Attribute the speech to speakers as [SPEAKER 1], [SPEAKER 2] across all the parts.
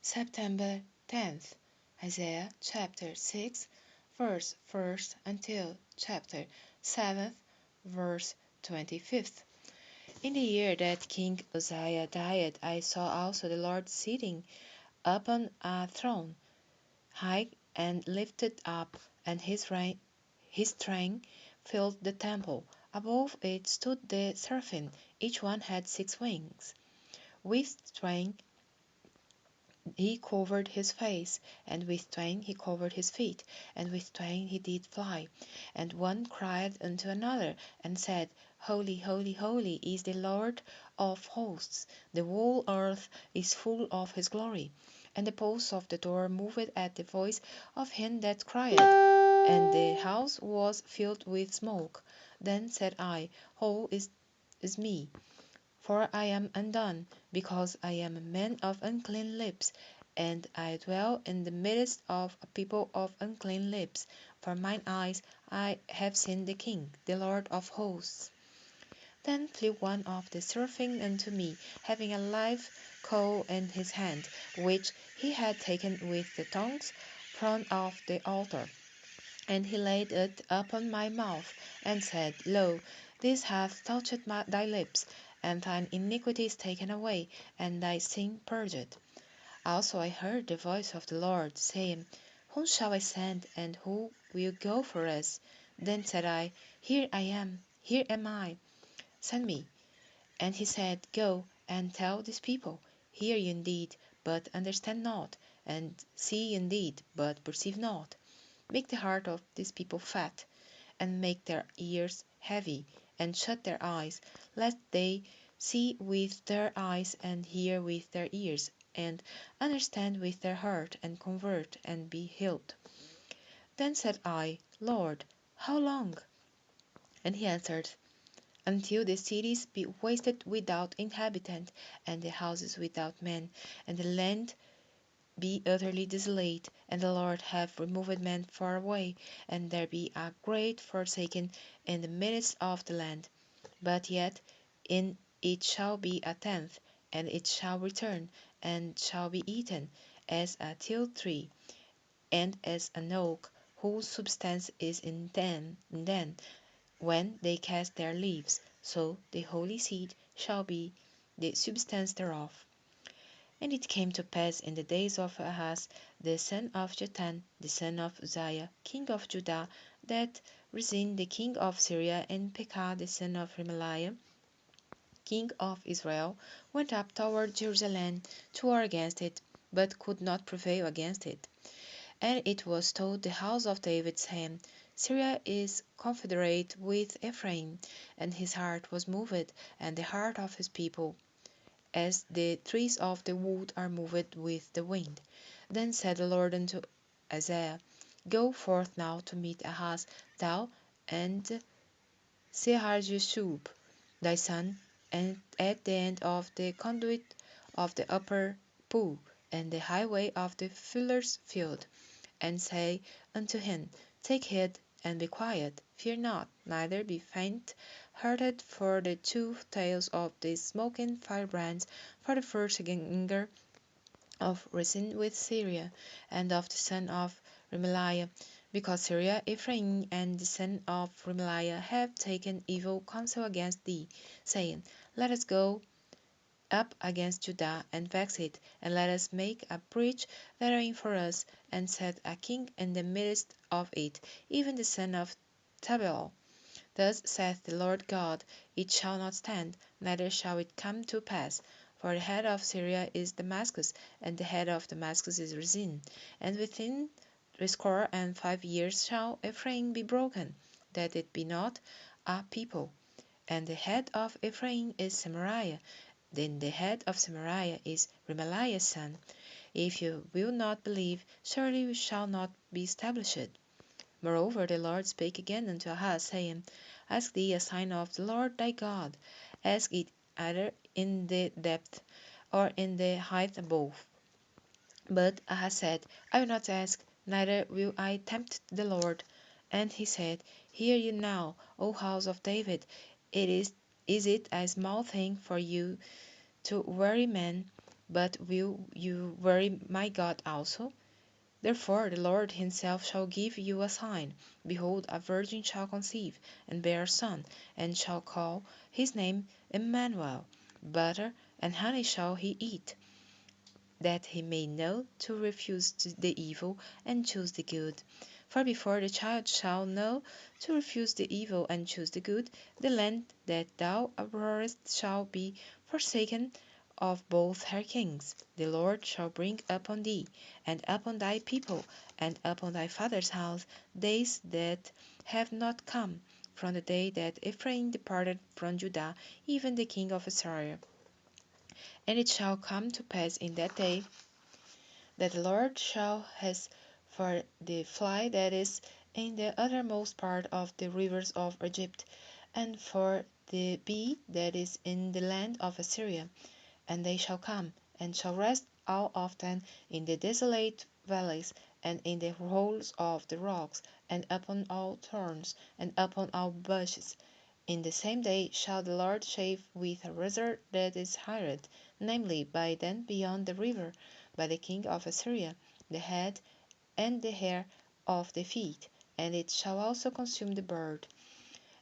[SPEAKER 1] September 10th, Isaiah chapter 6, verse 1st until chapter 7th, verse 25th. In the year that King Uzziah died, I saw also the Lord sitting upon a throne, high and lifted up, and his train filled the temple. Above it stood the seraphim, each one had 6 wings. With twain he covered his face, and with twain he covered his feet, and with twain he did fly. And one cried unto another, and said, Holy, holy, holy is the Lord of hosts: the whole earth is full of his glory. And the posts of the door moved at the voice of him that cried, and the house was filled with smoke. Then said I, Woe is me! For I am undone, because I am a man of unclean lips, and I dwell in the midst of a people of unclean lips. For mine eyes I have seen the King, the Lord of hosts. Then flew one of the seraphim unto me, having a live coal in his hand, which he had taken with the tongs from off the altar. And he laid it upon my mouth, and said, Lo, this hath touched thy lips, and thine iniquity is taken away, and thy sin purged. Also I heard the voice of the Lord, saying, Whom shall I send, and who will go for us? Then said I, here am I, send me. And he said, Go and tell this people, Hear ye indeed, but understand not, and see indeed, but perceive not. Make the heart of this people fat, and make their ears heavy, and shut their eyes, lest they see with their eyes, and hear with their ears, and understand with their heart, and convert, and be healed. Then said I, Lord, how long? And he answered, Until the cities be wasted without inhabitant, and the houses without men, and the land be utterly desolate, and the Lord have removed men far away, and there be a great forsaking in the midst of the land. But yet in it shall be a tenth, and it shall return, and shall be eaten, as a tilled tree, and as an oak, whose substance is in then, when they cast their leaves, so the holy seed shall be the substance thereof. And it came to pass in the days of Ahaz, the son of Jotham, the son of Uzziah, king of Judah, that Rezin the king of Syria, and Pekah the son of Remaliah, king of Israel, went up toward Jerusalem to war against it, but could not prevail against it. And it was told the house of David, saying, Syria is confederate with Ephraim, and his heart was moved, and the heart of his people, as the trees of the wood are moved with the wind. Then said the Lord unto Isaiah, Go forth now to meet Ahaz, thou and Seharjashub thy son, and at the end of the conduit of the upper pool, and the highway of the fuller's field, and say unto him, Take heed, and be quiet, fear not, neither be faint-hearted for the two tales of the smoking firebrands, for the first anger of Rezin with Syria, and of the son of Remaliah, because Syria, Ephraim, and the son of Remaliah have taken evil counsel against thee, saying, Let us go up against Judah, and vex it, and let us make a breach therein for us, and set a king in the midst of it, even the son of Tabeel. Thus saith the Lord God, It shall not stand, neither shall it come to pass. For the head of Syria is Damascus, and the head of Damascus is Rezin. And within 65 years shall Ephraim be broken, that it be not a people. And the head of Ephraim is Samaria, then the head of Samaria is Remaliah's son. If you will not believe, surely we shall not be established. Moreover, the Lord spake again unto Ahaz, saying, Ask thee a sign of the Lord thy God. Ask it either in the depth or in the height above. But Ahaz said, I will not ask, neither will I tempt the Lord. And he said, Hear ye now, O house of David, is it a small thing for you to weary men, but will you worry my God also? Therefore the Lord himself shall give you a sign. Behold, a virgin shall conceive, and bear a son, and shall call his name Emmanuel. Butter and honey shall he eat, that he may know to refuse the evil and choose the good. For before the child shall know to refuse the evil and choose the good, the land that thou abhorrest shall be forsaken of both her kings. The Lord shall bring upon thee, and upon thy people, and upon thy father's house, days that have not come, from the day that Ephraim departed from Judah, even the king of Israel. And it shall come to pass in that day that the Lord shall has for the fly that is in the uttermost part of the rivers of Egypt, and for the bee that is in the land of Assyria. And they shall come, and shall rest all of them in the desolate valleys, and in the holes of the rocks, and upon all thorns, and upon all bushes. In the same day shall the Lord shave with a razor that is hired, namely, by them beyond the river, by the king of Assyria, the head and the hair of the feet, and it shall also consume the bird.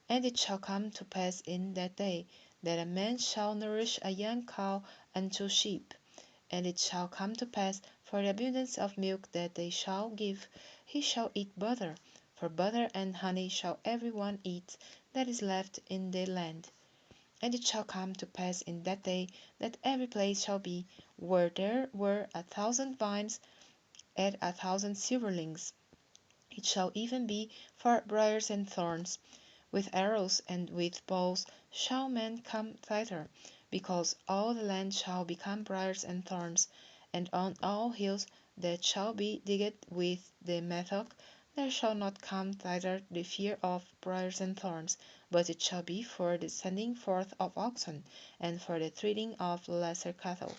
[SPEAKER 1] And it shall come to pass in that day, that a man shall nourish a young cow and 2 sheep. And it shall come to pass, for the abundance of milk that they shall give, he shall eat butter. For butter and honey shall every one eat that is left in the land. And it shall come to pass in that day, that every place shall be, where there were 1,000 vines, at 1,000 silverlings. It shall even be for briers and thorns. With arrows and with bows shall men come thither, because all the land shall become briers and thorns. And on all hills that shall be digged with the mattock, there shall not come thither the fear of briers and thorns, but it shall be for the sending forth of oxen, and for the treading of lesser cattle.